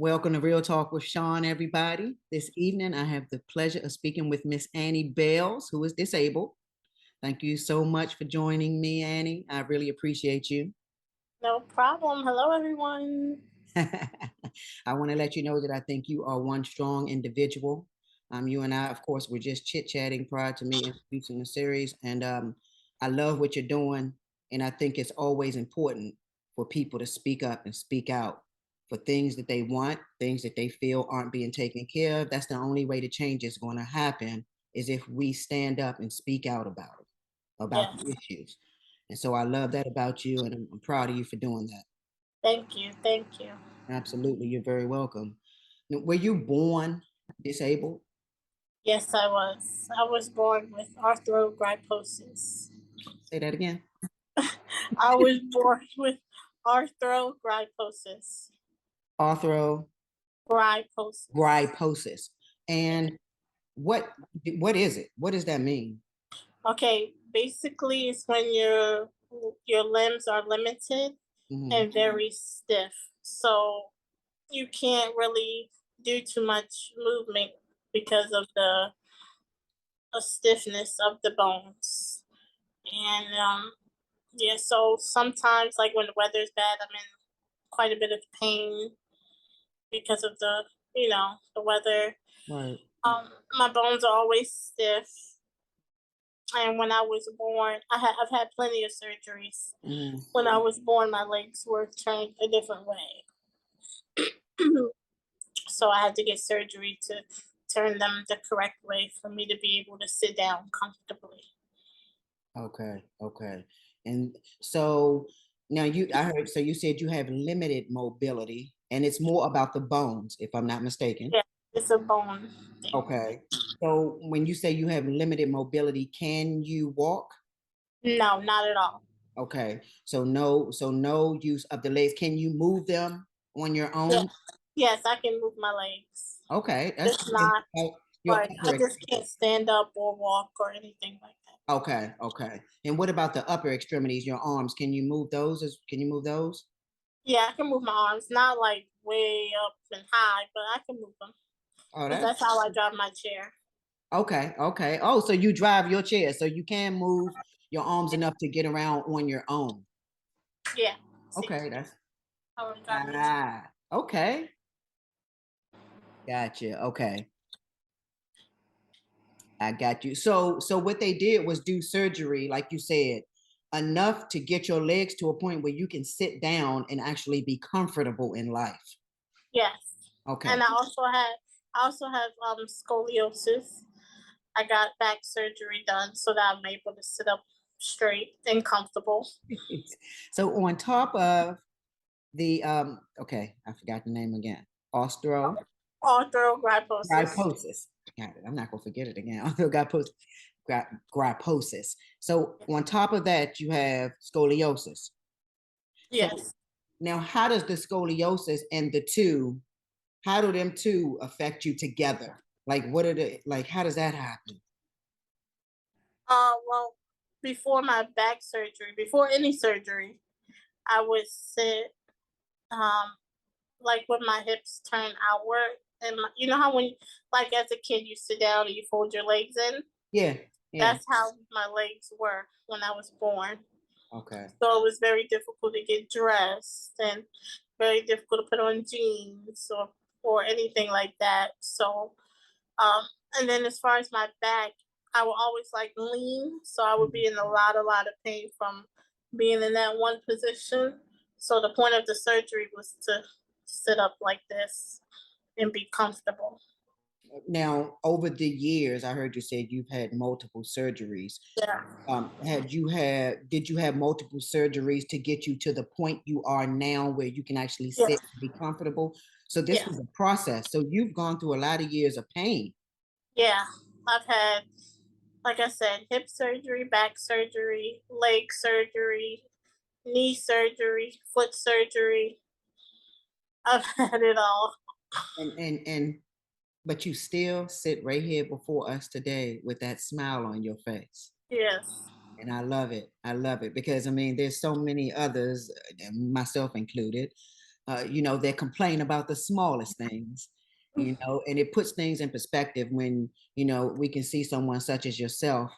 Welcome to Real Talk with Sean, everybody. This evening, I have the pleasure of speaking with Miss AnnieBellzzz, who is disabled. Thank you so much for joining me, Annie. I really appreciate you. No problem. Hello, everyone. I want to let you know that I think you are one strong individual. You and I, of course, were just chit-chatting prior to me introducing the series, and I love what you're doing, and I think it's always important for people to speak up and speak out for things that they want, things that they feel aren't being taken care of. That's the only way the change is going to happen, is if we stand up and speak out about it, about the Yes. issues. And so I love that about you, and I'm proud of you for doing that. Thank you. Thank you. Absolutely, you're very welcome. Now, were you born disabled? Yes, I was. I was born with arthrogryposis. Say that again. I was born with arthrogryposis. Arthrogryposis. Gryposis. And what is it? What does that mean? Okay, basically, it's when your limbs are limited and very stiff, so you can't really do too much movement because of the stiffness of the bones. And yeah, so sometimes, like when the weather's bad, I'm in quite a bit of pain because of the weather. Right. My bones are always stiff. And when I was born, I've had plenty of surgeries. When I was born, my legs were turned a different way. So I had to get surgery to turn them the correct way for me to be able to sit down comfortably. Okay. Okay. And so now I heard, so you said you have limited mobility and it's more about the bones, if I'm not mistaken. Yeah, it's a bone thing. Okay. So when you say you have limited mobility, can you walk? No, not at all. Okay. So no use of the legs. Can you move them on your own? Yes, yes, I can move my legs. Okay. It's not, your but I just can't stand up or walk or anything like that. Okay. Okay. And what about the upper extremities, your arms? Can you move those? Can you move those? Yeah, I can move my arms, not like way up and high, but I can move them. Oh, That's how I drive my chair. okay. Okay. Oh, so you drive your chair, so you can move your arms enough to get around on your own. Yeah. Okay, that's how I'm driving. Okay. Gotcha. Okay. I got you. So what they did was do surgery, like you said, enough to get your legs to a point where you can sit down and actually be comfortable in life. Yes. Okay. And I also have scoliosis. I got back surgery done so that I'm able to sit up straight and comfortable. So on top of the okay, I forgot the name again. Arthrogryposis. Got it. I'm not gonna forget it again. Arthrogryposis. So on top of that, you have scoliosis. Yes. So now, how does the scoliosis and how do them two affect you together? Like, what are how does that happen? Well, before my back surgery, before any surgery, I would sit, like with my hips turned outward, and you know how when, like as a kid, you sit down and you fold your legs in. Yeah. That's how my legs were when I was born. Okay. So it was very difficult to get dressed and very difficult to put on jeans or anything like that. So, and then as far as my back, I would always like lean. So I would be in a lot of pain from being in that one position. So the point of the surgery was to sit up like this and be comfortable. Now, over the years, I heard you say you've had multiple surgeries. Yeah. Did you have multiple surgeries to get you to the point you are now where you can actually sit and be comfortable? So this was a process. So you've gone through a lot of years of pain. Yeah. I've had, like I said, hip surgery, back surgery, leg surgery, knee surgery, foot surgery. I've had it all. But you still sit right here before us today with that smile on your face. Yes. And I love it. I love it because I mean, there's so many others, myself included, they complain about the smallest things, and it puts things in perspective when, we can see someone such as yourself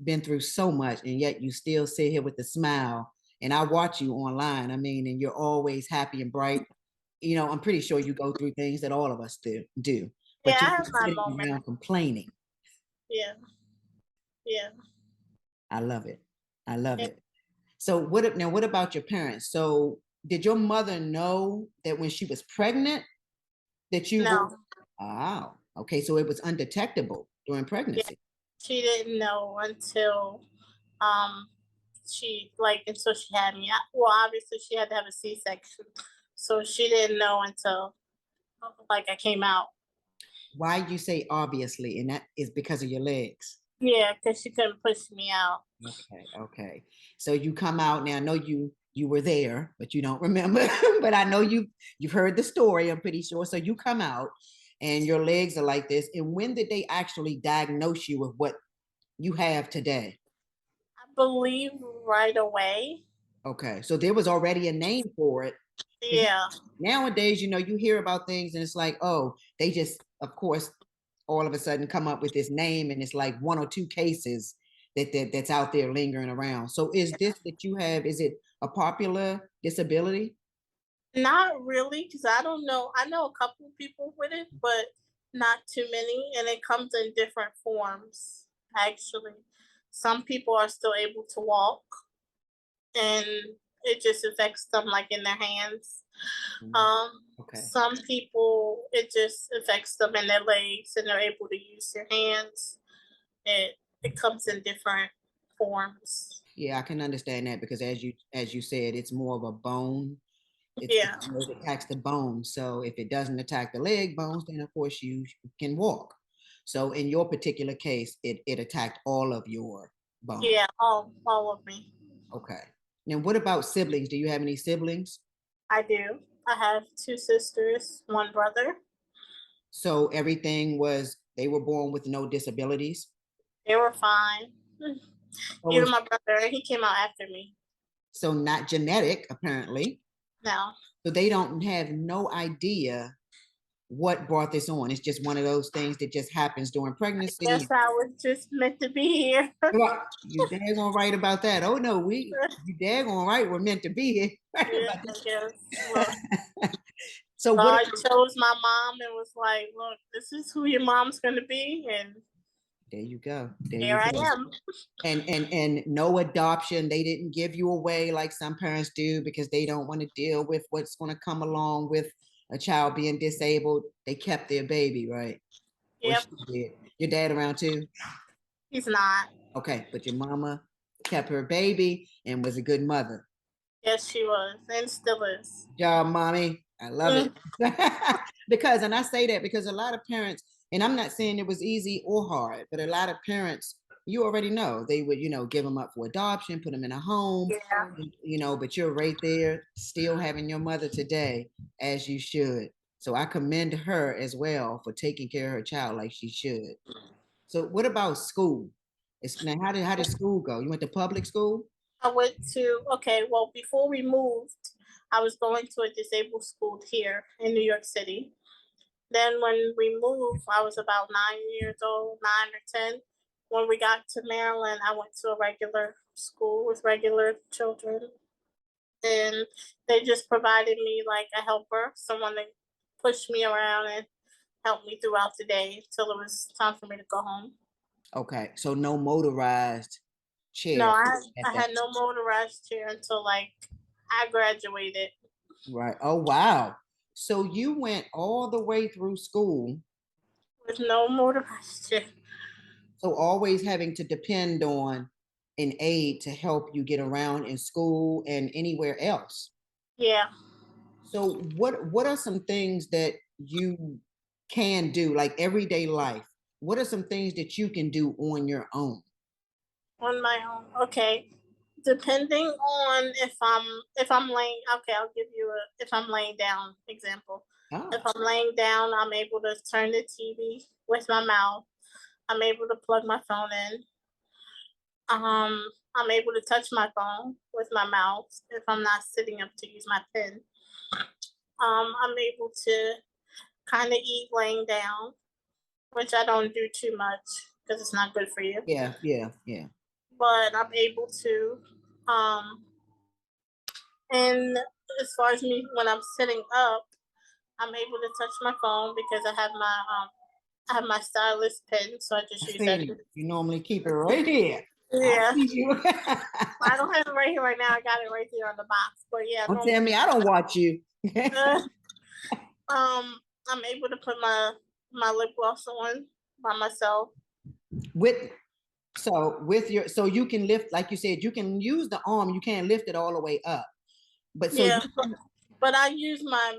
been through so much, and yet you still sit here with a smile. And I watch you online, I mean, and you're always happy and bright. I'm pretty sure you go through things that all of us do, Yeah, but you're I have not my sitting moment. around complaining. Yeah, yeah. I love it. I love Yeah. it. So what about your parents? So did your mother know that when she was pregnant that you were, No, wow, okay, so it was undetectable during yeah, pregnancy. she didn't know until um until she had me. Well, obviously she had to have a C-section, so she didn't know until like I came out. Why you say obviously, and that is because of your legs? Yeah, because she couldn't push me out. Okay, okay. So you come out now. I know you were there, but you don't remember. But I know you've heard the story, I'm pretty sure. So you come out and your legs are like this. And when did they actually diagnose you with what you have today? I believe right away. Okay. So there was already a name for it. Because Yeah, nowadays, you hear about things and it's like, oh, they just, of course, all of a sudden come up with this name, and it's like one or two cases that's out there lingering around. So is this that you have, is it a popular disability? not really, because I don't know. I know a couple of people with it, but not too many, and it comes in different forms. Actually, some people are still able to walk, and it just affects them like in their hands. Mm, okay. Some people it just affects them in their legs, and they're able to use their hands. It comes in different forms. Yeah, I can understand that because as you said, it's more of a bone. Yeah, It attacks the bone. So if it doesn't attack the leg bones, then of course you can walk. So in your particular case, it attacked all of your bones. yeah, all of me. Okay. Now, what about siblings? Do you have any siblings? I do. I have two sisters, one brother. So everything was, they were born with no disabilities. They were fine. So Even it's my brother, he came out after me. so not genetic, apparently. No, So they don't have no idea what brought this on. It's just one of those things that just happens during guess pregnancy. I was just meant to be here. Right. You daggone right about that. Oh no, you daggone right, we're meant to be here. Right Yeah, about I guess. Look, that. So what God chose my mom and was like, "Look, this is who your mom's gonna be," and there you go. There here you I go. am. And no adoption. They didn't give you away like some parents do because they don't want to deal with what's going to come along with a child being disabled. They kept their baby, right? Or Yep, she did. Your dad around too? he's not. Okay, but your mama kept her baby and was a good mother. Yes, she was, and still is. Good job, mommy. I love it. Mm, Because, and I say that because a lot of parents, and I'm not saying it was easy or hard, but a lot of parents, you already know, they would, give them up for adoption, put them in a home, yeah, but you're right there still having your mother today as you should. So I commend her as well for taking care of her child like she should. So what about school? Now, how did school go? You went to public school? I went to okay. Well, before we moved, I was going to a disabled school here in New York City. Then when we moved, I was about 9 years old, 9 or 10. When we got to Maryland, I went to a regular school with regular children, and they just provided me like a helper, someone to push me around and help me throughout the day until it was time for me to go home. Okay, so no motorized No, chair at I that. had no motorized chair until like I graduated Right. Oh, wow. So you went all the way through school, with no motorized chair. so always having to depend on an aide to help you get around in school and anywhere else. Yeah, So what are some things that you can do, like everyday life? What are some things that you can do on your own? on my own. Okay. Depending on if I'm laying okay, I'll give you a if I'm laying down example. If Ah, I'm laying down, I'm able to turn the TV with my mouth. I'm able to plug my phone in. I'm able to touch my phone with my mouth if I'm not sitting up to use my pen. I'm able to kind of eat laying down, which I don't do too much because it's not good for you. Yeah, yeah, yeah. But I'm able to. Um, and as far as me when I'm sitting up, I'm able to touch my phone because I have my stylus pen, so I I just use that. see you normally keep it right here. I Yeah, see you. I don't have it right here right now. I got it right there on the box. But yeah, Don't tell normally, me I don't watch you. uh, I'm able to put my lip gloss on by myself. with with your you can lift, like you said, you can use the arm, you can't lift it all the way up. But so Yeah, you can, but I use my.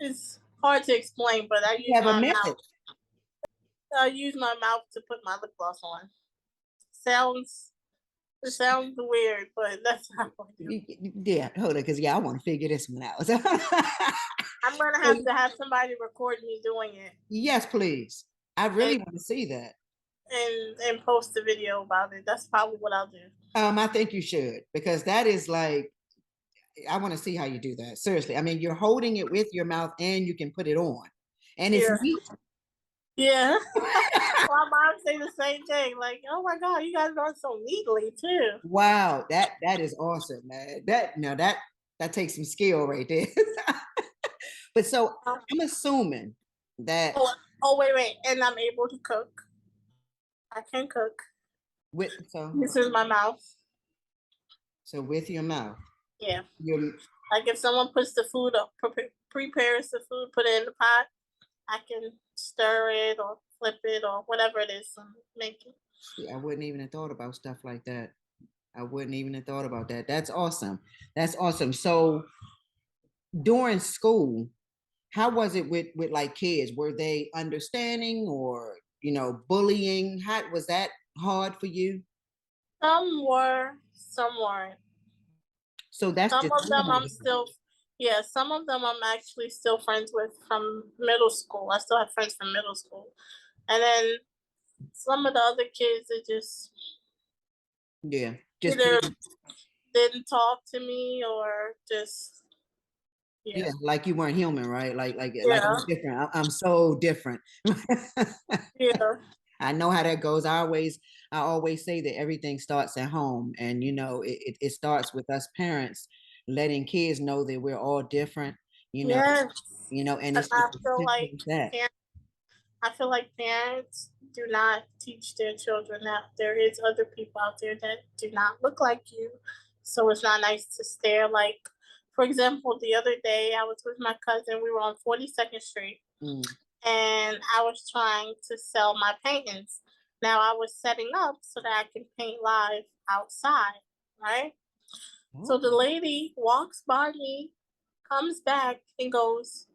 It's hard to explain, but I you use have a my method. mouth. I use my mouth to put my lip gloss on. Sounds It sounds weird, but that's how I do. Yeah, hold on, because I want to figure this one out. I'm gonna have So, to have somebody record me doing it yes, please. I and really want to see that. post a video about it. That's probably what I'll do. I think you should, because that is like, I want to see how you do that. Seriously. I mean, you're holding it with your mouth and you can put it on. And it's Yeah, neat. yeah. My mom say the same thing. Like, oh my god, you guys are so neatly too. Wow, that is awesome, man. That takes some skill right there. But so Um, I'm assuming that oh, wait, and I'm able to cook. I can cook. with This is my mouth. with your mouth, Yeah. your Like if someone puts the food up, prepares the food, put it in the pot, I can stir it or flip it or whatever it is I'm making. see, I wouldn't even have thought about stuff like that. I wouldn't even have thought about that. That's awesome. That's awesome. So during school, how was it with like kids? Were they understanding or bullying? How was that hard for you? Some were, some weren't. So that's Some just of them normal. I'm still, yeah, some of them I'm actually still friends with from middle school. I still have friends from middle school. And then some of the other kids that just Yeah, just either didn't talk to me or just, yeah. yeah, like you weren't human, right? Like Yeah. I'm different. I'm so different. Yeah. I know how that goes. I always say that everything starts at home, and it starts with us parents letting kids know that we're all different. You know, Yes. and And it's just as simple as that. I feel like parents do not teach their children that there is other people out there that do not look like you. So it's not nice to stare. Like, for example, the other day I was with my cousin. We were on 42nd Street, Mm. and I was trying to sell my paintings. Now I was setting up so that I can paint live outside, right? So the Oh, lady walks by me, comes back, and goes,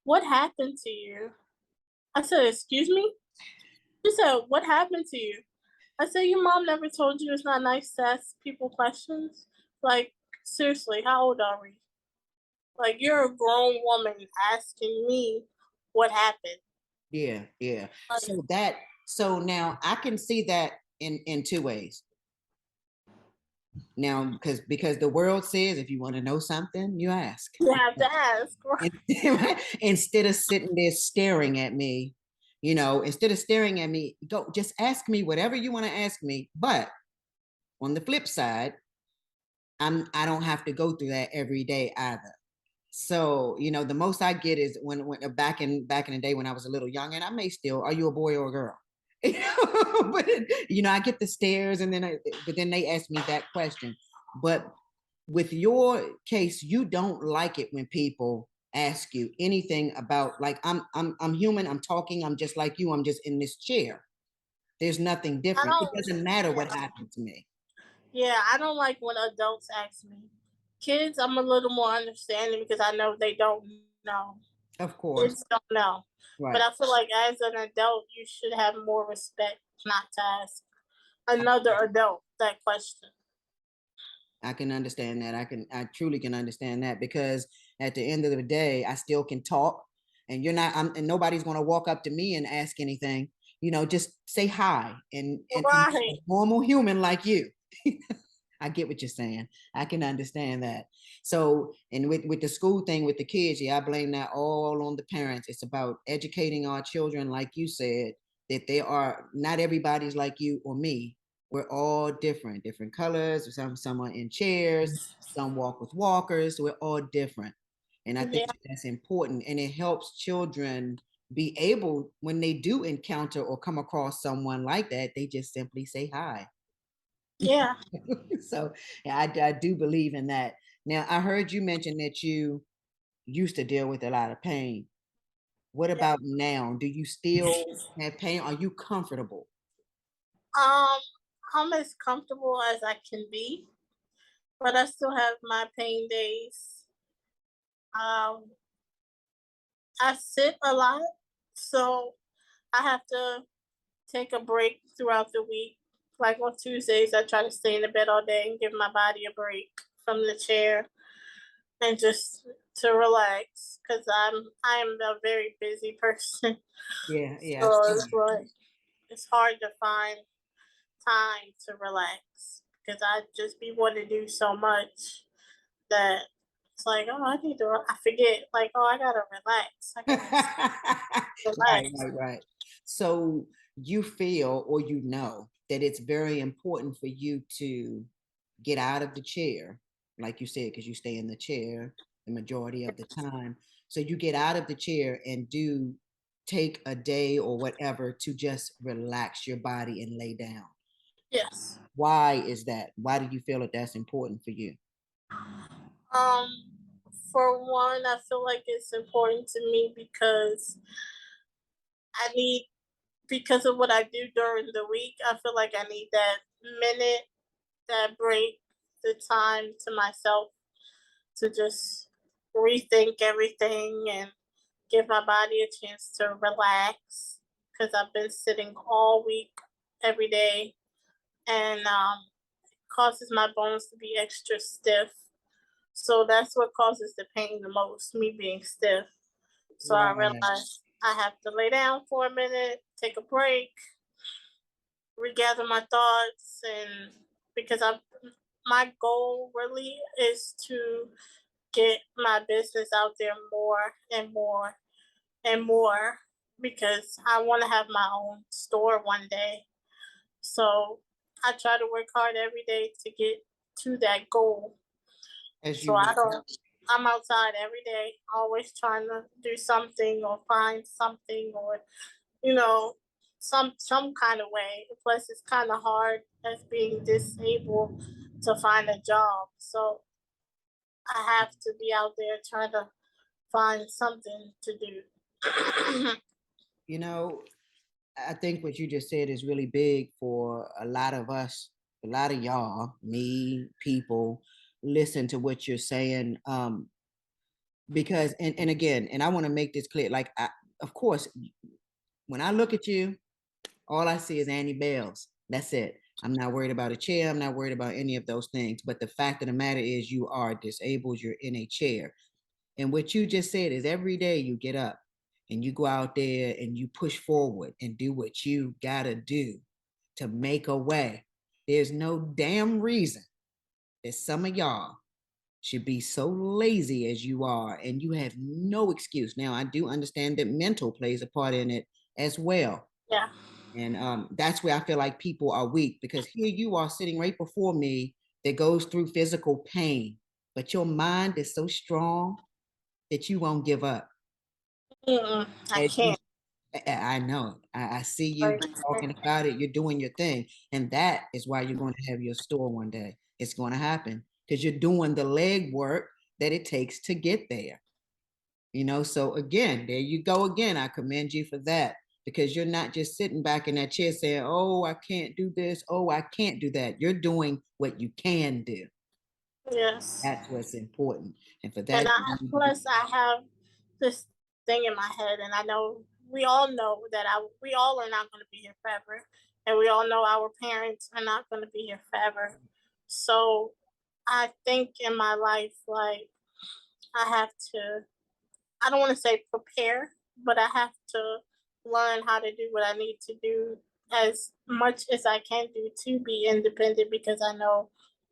"What happened to you?" I said, "Excuse me?" She said, "What happened to you?" I said, "Your mom never told you it's not nice to ask people questions? Like, seriously, how old are we? Like, you're a grown woman asking me what happened." yeah, yeah. Like, So now I can see that in two ways. Now, because the world says if you want to know something, you ask. you have to ask. Instead of sitting there staring at me, instead of staring at me, go just ask me whatever you want to ask me. But on the flip side, I don't have to go through that every day either. So, the most I get is when back in the day when I was a little young, and I may still, are you a boy or a girl? But I get the stares, and but then they ask me that question. But with your case, you don't like it when people ask you anything about, like, I'm human, I'm talking, I'm just like you, I'm just in this chair. There's nothing I different. It don't, doesn't matter what yeah, happened to me. yeah, I don't like when adults ask me. Kids, I'm a little more understanding because I know they don't know. Of course. Kids don't know. But Right. I feel like as an adult, you should have more respect not to ask another adult that question. I can understand that. I truly can understand that, because at the end of the day, I still can talk, and and nobody's going to walk up to me and ask anything. Just say hi and be Right. a normal human like you. I get what you're saying. I can understand that. So, and with the school thing with the kids, yeah, I blame that all on the parents. It's about educating our children, like you said, that they are not everybody's like you or me. We're all different, different colors. Some are in chairs, some walk with walkers. We're all different, and I think Yeah, that's important, and it helps children be able when they do encounter or come across someone like that, they just simply say hi. yeah. So yeah, I do believe in that. Now, I heard you mention that you used to deal with a lot of pain. What Yeah. about now? Do you still have pain? Are you comfortable? Um, I'm as comfortable as I can be, but I still have my pain days. Um, I sit a lot, so I have to take a break throughout the week. Like on Tuesdays, I try to stay in the bed all day and give my body a break from the chair and just to relax because I am a very busy person. Yeah, yeah, I've So seen it's like it's hard to find time to relax because I just be wanting to do so much that it's like, oh, I need to. I forget, like, oh, I gotta relax. I gotta that. Right, relax. right, right. So you feel or you know that it's very important for you to get out of the chair, like you said, because you stay in the chair the majority of the time. So you get out of the chair and do take a day or whatever to just relax your body and lay down. Yes. Why is that? Why do you feel that that's important for you? Um, for one, I feel like it's important to me because I need because of what I do during the week. I feel like I need that minute, that break, the time to myself to just rethink everything and give my body a chance to relax because I've been sitting all week, every day, and causes my bones to be extra stiff. So that's what causes the pain the most, me being stiff. So I Right. realized I have to lay down for a minute, take a break, regather my thoughts, and because I, my goal really is to get my business out there more and more and more because I want to have my own store one day. So I try to work hard every day to get to that goal. As So you I know. don't, I'm outside every day, always trying to do something or find something or, you know, some kind of way. Plus it's kind of hard as being disabled to find a job. So I have to be out there trying to find something to do. You know, I think what you just said is really big for a lot of us, a lot of y'all, me, people, listen to what you're saying. Because and again, and I want to make this clear, like of course, when I look at you, all I see is AnnieBellzzz. That's it. I'm not worried about a chair. I'm not worried about any of those things. But the fact of the matter is you are disabled, you're in a chair. And what you just said is every day you get up and you go out there and you push forward and do what you gotta do to make a way. There's no damn reason that some of y'all should be so lazy as you are, and you have no excuse. Now, I do understand that mental plays a part in it as well. Yeah. And that's where I feel like people are weak because here you are sitting right before me that goes through physical pain, but your mind is so strong that you won't give up. Mm-mm, I As you, can't. I know, I see you Like, talking about it. You're doing your thing, and that is why you're going to have your store one day. It's going to happen because you're doing the leg work that it takes to get there. So again, there you go again. I commend you for that because you're not just sitting back in that chair saying, "Oh, I can't do this. Oh, I can't do that." You're doing what you can do. yes. That's what's important, and for And that, I you need to be. plus I have this thing in my head, and I know we all know that we all are not going to be here forever, and we all know our parents are not going to be here forever. So I think in my life, like I have to. I don't want to say prepare, but I have to learn how to do what I need to do as much as I can do to be independent because I know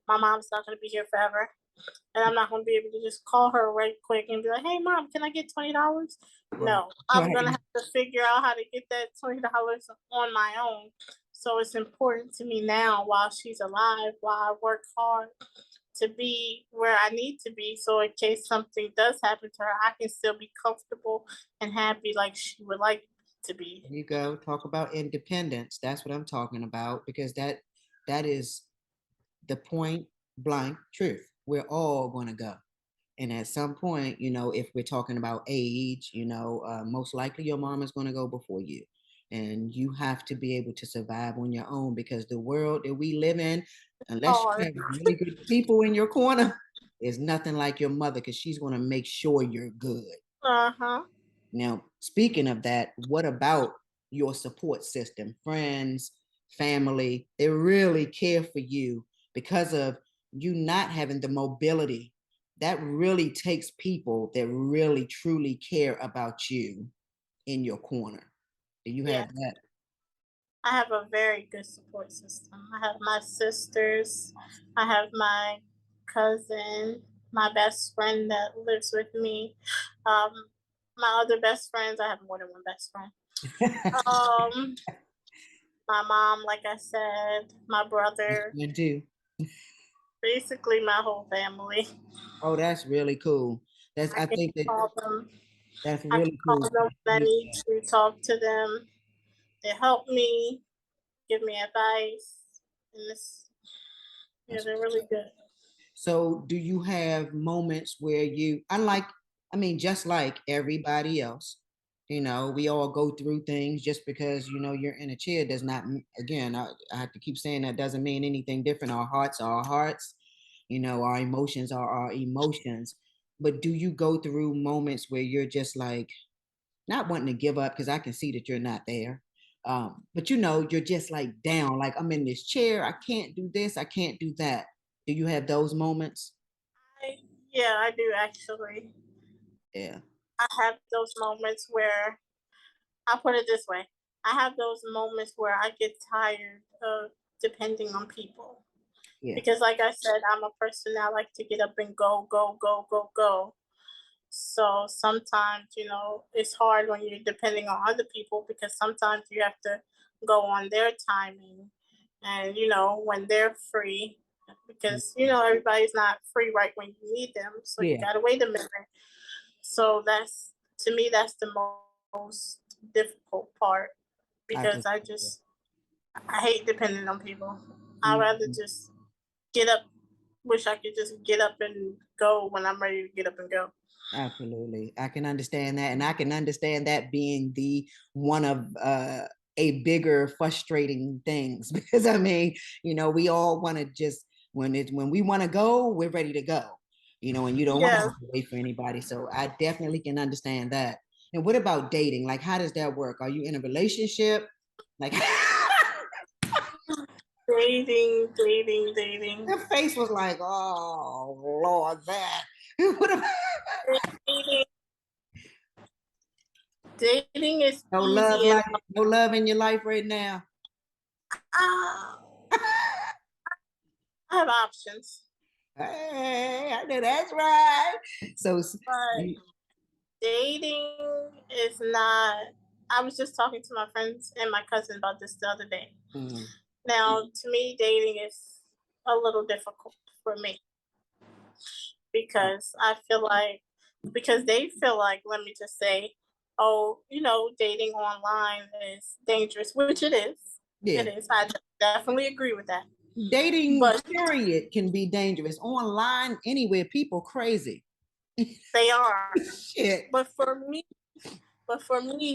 my mom's not going to be here forever. And I'm not going to be able to just call her right quick and be like, hey, mom, can I get $20? Right. No, I'm going to Right. have to figure out how to get that $20 on my own. So it's important to me now while she's alive, while I work hard to be where I need to be. So in case something does happen to her, I can still be comfortable and happy like she would like to be. There you go. Talk about independence. That's what I'm talking about because that is the point blank truth. We're all going to go. And at some point, if we're talking about age, most likely your mom is going to go before you. And you have to be able to survive on your own because the world that we live in, unless you Hard. have really good people in your corner, is nothing like your mother because she's going to make sure you're good. Uh-huh. Now, speaking of that, what about your support system, friends, family? They really care for you because of you not having the mobility. That really takes people that really truly care about you in your corner. Do you Yeah. have that? I have a very good support system. I have my sisters, I have my cousin, my best friend that lives with me. Um, my other best friends, I have more than one best friend. Um, my mom, like I said, my brother, You do. basically my whole family. Oh, that's really cool. That's I I can think that call them. that's I can really call cool. them when I need to talk to them. They help me, give me advice, and this, yeah, That's they're really good. So do you have moments where just like everybody else, we all go through things just because, you're in a chair does not, again, I have to keep saying that doesn't mean anything different. Our hearts are our hearts, our emotions are our emotions. But do you go through moments where you're just like not wanting to give up because I can see that you're not there. But you're just like down, like I'm in this chair. I can't do this. I can't do that. Do you have those moments? I, yeah, I do actually. Yeah. I have those moments where I'll put it this way. I have those moments where I get tired of depending on people. Yeah. Because like I said, I'm a person that like to get up and go, go, go, go, go. So sometimes, it's hard when you're depending on other people because sometimes you have to go on their timing and, when they're free because, everybody's not free right when you need them. So you Yeah. got to wait a minute. So that's, to me, that's the most difficult part I because can. I hate depending on people. I'd rather Mhm. just get up, wish I could just get up and go when I'm ready to get up and go. Absolutely. I can understand that. And I can understand that being the one of a bigger frustrating things because we all want to just when we want to go, we're ready to go. And you don't want to Yeah, have to wait for anybody. So I definitely can understand that. And what about dating? Like how does that work? Are you in a relationship? Like dating, dating, dating. your face was like, oh Lord, that. What about Dating, dating is no love easy and life, no love in your life right now? uh, I have options, Hey, I know that's right. So but dating is not. I was just talking to my friends and my cousin about this the other day. mm, Now, to me, dating is a little difficult for me because I feel like, because they feel like, let me just say, oh, dating online is dangerous, which it is. It yeah, is. I definitely agree with that. dating But period can be dangerous online anywhere. People crazy. they are. Shit. But for me,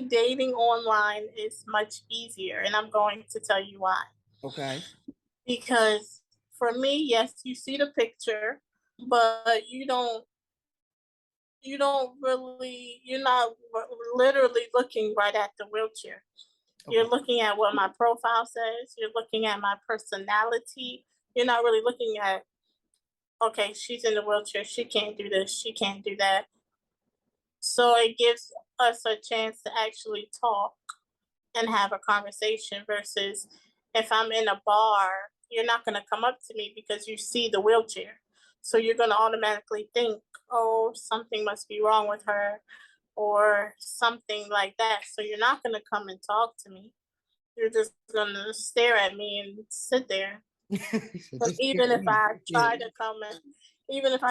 dating online is much easier, and I'm going to tell you why. Okay. Because for me, yes, you see the picture, but you're not literally looking right at the wheelchair. You're Okay. looking at what my profile says, you're looking at my personality. You're not really looking at, okay, she's in the wheelchair, she can't do this, she can't do that. So it gives us a chance to actually talk and have a conversation versus if I'm in a bar, you're not going to come up to me because you see the wheelchair. So you're going to automatically think, oh, something must be wrong with her or something like that. So you're not going to come and talk to me. You're just going to stare at me and sit there. So But just stare at me. even if I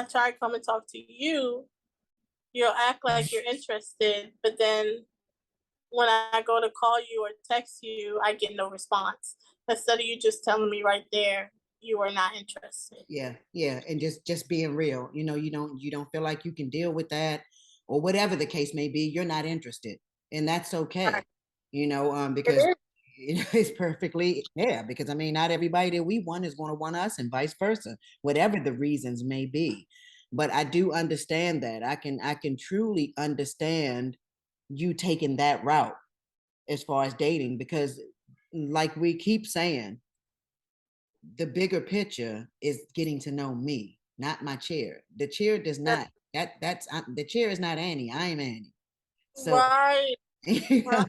try to come and talk to you, you'll act like you're interested. But then when I go to call you or text you, I get no response. Instead of you just telling me right there, you are not interested. Yeah, yeah, and just being real. You don't feel like you can deal with that, or whatever the case may be. You're not interested, and that's okay. Right. It Because is. it's perfectly, yeah. Because I mean, not everybody that we want is going to want us, and vice versa, whatever the reasons may be. But I do understand that. I can truly understand you taking that route as far as dating, because like we keep saying, the bigger picture is getting to know me, not my chair. The chair does not, the chair is not Annie. I am Annie. So Right. yeah, Right.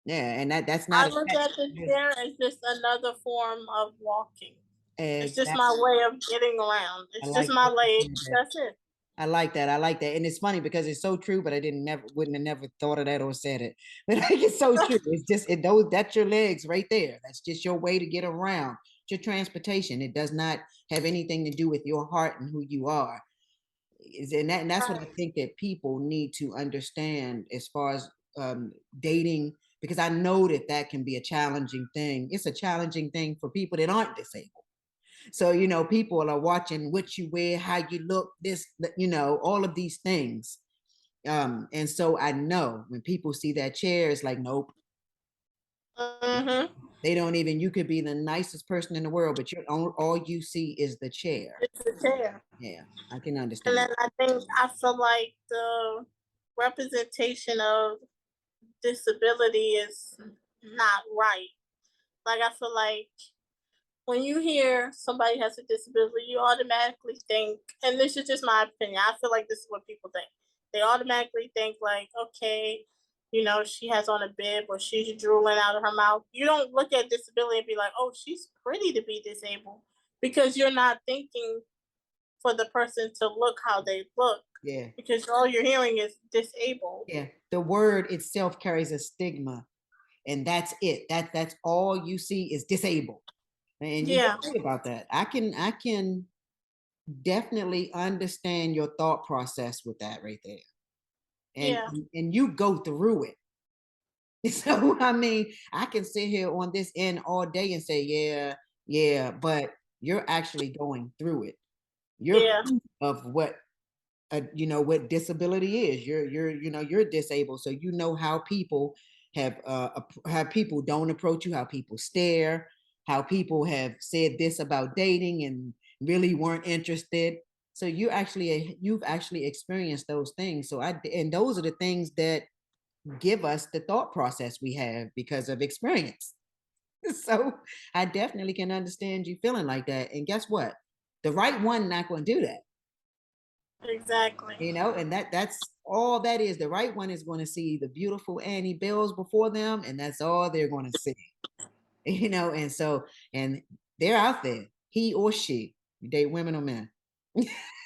and that's not I a look at the chair as just another form of walking. It's just exactly. my way of getting around. I It's just like my that you legs. said that. That's it. I like that. I like that. And it's funny because it's so true, but I didn't never wouldn't have never thought of that or said it. But like it's so true. It's just that's your legs right there. That's just your way to get around. It's your transportation. It does not have anything to do with your heart and who you are. And that's what I Right. think that people need to understand as far as dating, because I know that that can be a challenging thing. It's a challenging thing for people that aren't disabled. So, people are watching what you wear, how you look, this, all of these things. And so I know when people see that chair, it's like, nope, Mm-hmm. they don't even, you could be the nicest person in the world, but all you see is the chair. It's the chair. Yeah, I can And understand. then I feel like the representation of disability is not right. Like I feel like when you hear somebody has a disability, you automatically think, and this is just my opinion, I feel like this is what people think. They automatically think like, okay, she has on a bib or she's drooling out of her mouth. You don't look at disability and be like, oh, she's pretty to be disabled, because you're not thinking for the person to look how they look, Yeah. because all you're hearing is disabled. Yeah. The word itself carries a stigma, and that's it. That's all you see is disabled. And you're Yeah, right about that. I can definitely understand your thought process with that right there. And yeah, and you go through it. So I mean, I can sit here on this end all day and say, yeah, yeah, but you're actually going through it. You're yeah, proof of what disability is. You're disabled, so you know how people how people don't approach you, how people stare, how people have said this about dating and really weren't interested. So you've actually experienced those things. And those are the things that give us the thought process we have because of experience. So I definitely can understand you feeling like that. And guess what? The right one not going to do that. exactly. And that's all that is. The right one is going to see the beautiful AnnieBellzzz before them, and that's all they're going to see. And they're out there, he or she. You date women or men?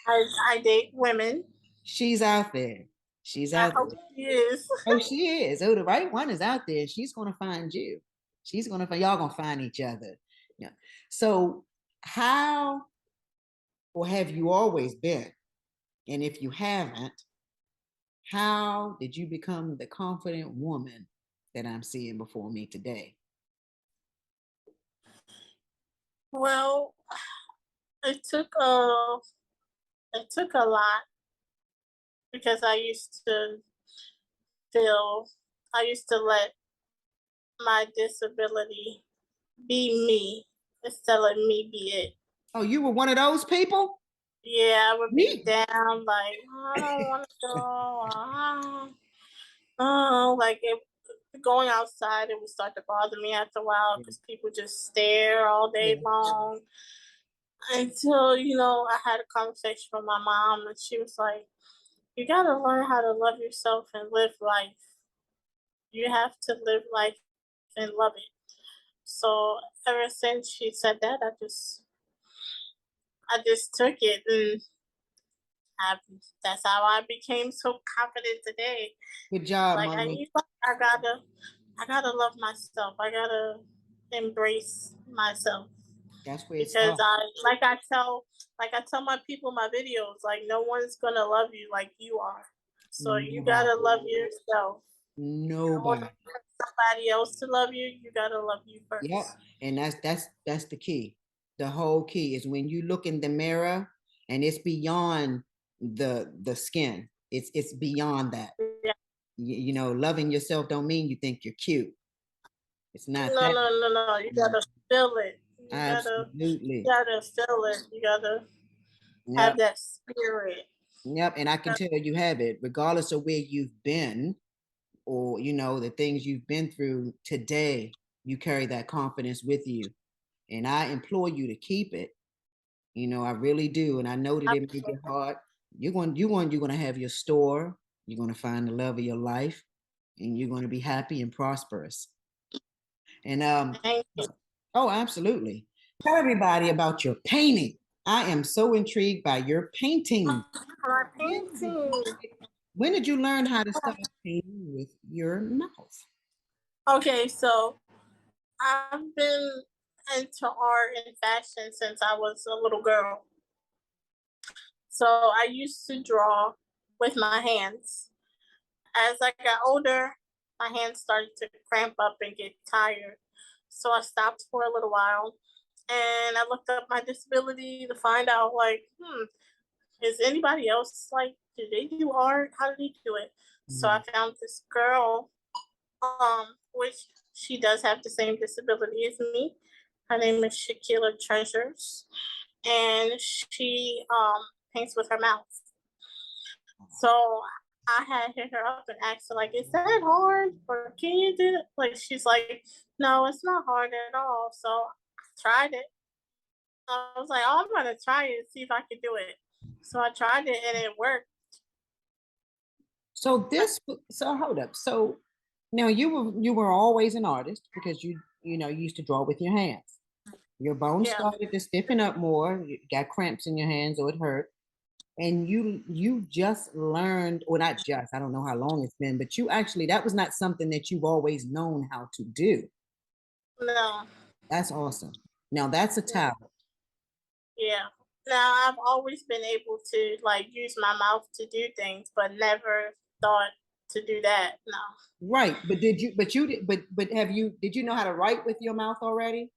I date women. She's out there. She's I out hope there. she is. Oh, she is. Oh, the right one is out there. She's going to find you. She's going to find y'all. Going to find each other. Yeah. So, how or have you always been? And if you haven't, how did you become the confident woman that I'm seeing before me today? Well, it took a it took a lot, because feel I used to let my disability be me instead of me be it. Oh, you were one of those people? Yeah, I would be Me? down like, "Oh, I don't want to go. Oh, like it going outside, it would start to bother me after a while because people just stare all Yeah. day long. Until, I had a conversation with my mom, and she was like, you got to learn how to love yourself and live life. You have to live life and love it. So ever since she said that, I just took it, and I, that's how I became so confident today. Good job, Like mommy. I gotta love myself. I gotta embrace myself That's where it because starts. I tell my people in my videos, like no one's gonna love you like you are. So you gotta Nobody. love yourself. In order Nobody. for somebody else to love you, you gotta love you Yep. first. And that's the key. The whole key is when you look in the mirror and it's beyond the skin. It's beyond that. Yeah. You know, loving yourself don't mean you think you're cute. It's not No, that. no, no, no. You Mm, gotta feel it. You absolutely. gotta feel it. You gotta have Yep. that spirit. Yep. And I can tell you have it, regardless of where you've been or you know the things you've been through today, you carry that confidence with you. And I implore you to keep it. You know, I really do. And I know that it may get hard. You're going to have your store. You're going to find the love of your life, and you're going to be happy and prosperous. And Thank you. oh, absolutely. Tell everybody about your painting. I am so intrigued by your painting. My When did you painting. when did you learn how to start painting with your mouth? Okay, so I've been into art and fashion since I was a little girl. So I used to draw with my hands. As I got older, my hands started to cramp up and get tired. So I stopped for a little while and I looked up my disability to find out like, is anybody else like, do they do art? How do they do it? So I Mhm. found this girl, which she does have the same disability as me. Her name is Shakila Treasures, and she paints with her mouth. So I had hit her up and asked her, like, is that hard? Or can you do it? Like, she's like, no, it's not hard at all. So I tried it. I was like, oh, I'm going to try it and see if I can do it. So I tried it and it worked. So this, so hold up. So now you were always an artist because you know you used to draw with your hands. Your bones Yeah. started to stiffen up more. You got cramps in your hands, or it hurt, and you just learned, or not just. I don't know how long it's been, but you actually that was not something that you've always known how to do. No. That's awesome. Now that's a talent. Yeah. Now I've always been able to like use my mouth to do things, but never thought to do that. No. Right, but did you? But you did. But have you? Did you know how to write with your mouth already?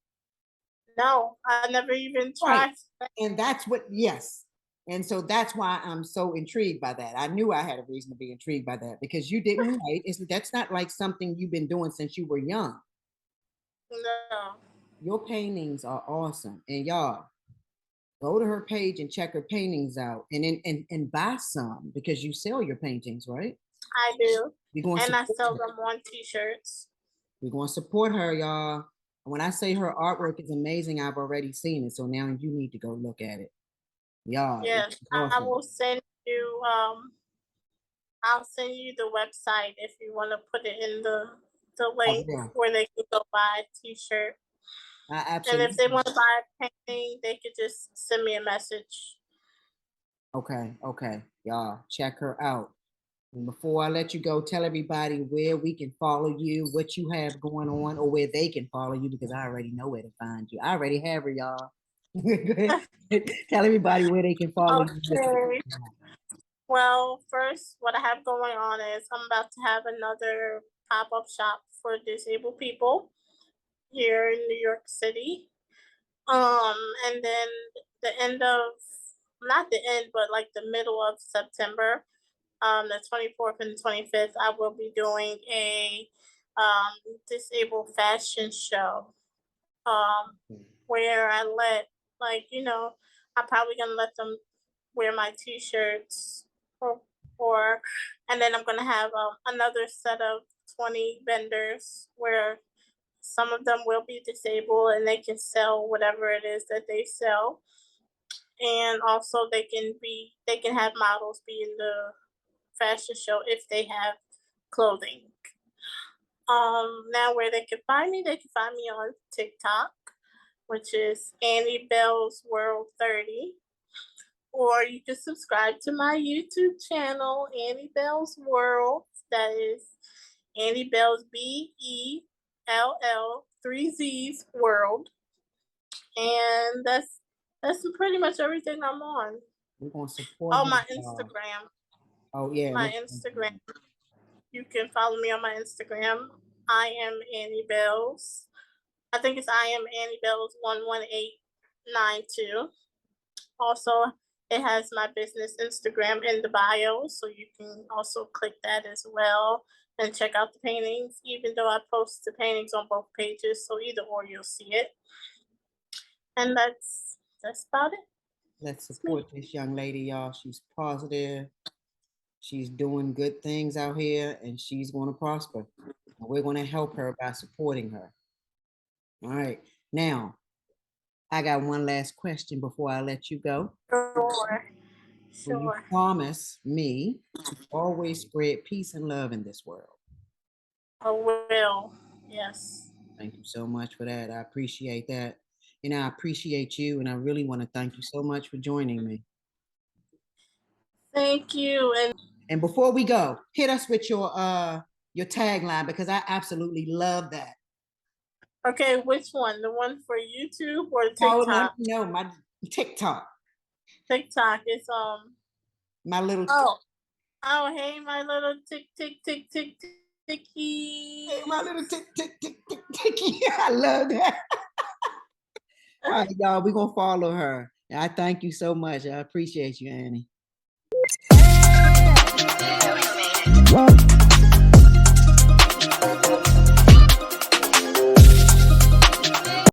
No, I never even Right. tried. And that's what, yes. And so that's why I'm so intrigued by that. I knew I had a reason to be intrigued by that because you didn't write. That's not like something you've been doing since you were young. No. Your paintings are awesome. And y'all, go to her page and check her paintings out and buy some because you sell your paintings, right? I do. We're going to And I support sell her. them on t-shirts. We're going to support her, y'all. When I say her artwork is amazing, I've already seen it. So now you need to go look at it. Y'all, it's Yes, I awesome. will send you I'll send you the website if you want to put it in the I link will. where they can go buy a t-shirt. I And if they absolutely. want to buy a painting, they could just send me a message. Okay, okay. Y'all, check her out. And before I let you go, tell everybody where we can follow you, what you have going on, or where they can follow you because I already know where to find you. I already have her, y'all. Go ahead. Tell everybody where they can follow you. Okay. Well, first, what I have going on is I'm about to have another pop-up shop for disabled people here in New York City. And then the end of, not the end, but like the middle of September, the 24th and 25th, I will be doing a disabled fashion show where I let, like, I'm probably going to let them wear my t-shirts or, or and then I'm going to have another set of 20 vendors where some of them will be disabled and they can sell whatever it is that they sell. And also they can have models be in the fashion show if they have clothing. Now where they can find me on TikTok, which is AnnieBellzzWorld30. Or you can subscribe to my YouTube channel, AnnieBellzzz World. That is AnnieBellzzz BELL 3Z's World. And that's pretty much everything I'm on. We're gonna support. Oh, my Instagram. Oh yeah. My Instagram. You can follow me on my Instagram. I am AnnieBellzzz. I think it's I am AnnieBellzzz11892. Also, it has my business Instagram in the bio, so you can also click that as well and check out the paintings, even though I post the paintings on both pages, so either or you'll see it. And that's about it. Let's support this young lady, y'all. She's positive. She's doing good things out here, and she's going to prosper. And we're going to help her by supporting her. All right. Now, I got one last question before I let you go. Sure. Will you promise me to always spread peace and love in this world? I will. Yes. Thank you so much for that. I appreciate that. And I appreciate you, and I really want to thank you so much for joining me. Thank you. And before we go, hit us with your tagline, because I absolutely love that. Okay, which one? The one for YouTube or TikTok? No, my TikTok. TikTok is my little. Oh, hey, my little ticky. Hey, my little ticky. I love that. All right, y'all, we're gonna follow her. I thank you so much. I appreciate you, Annie.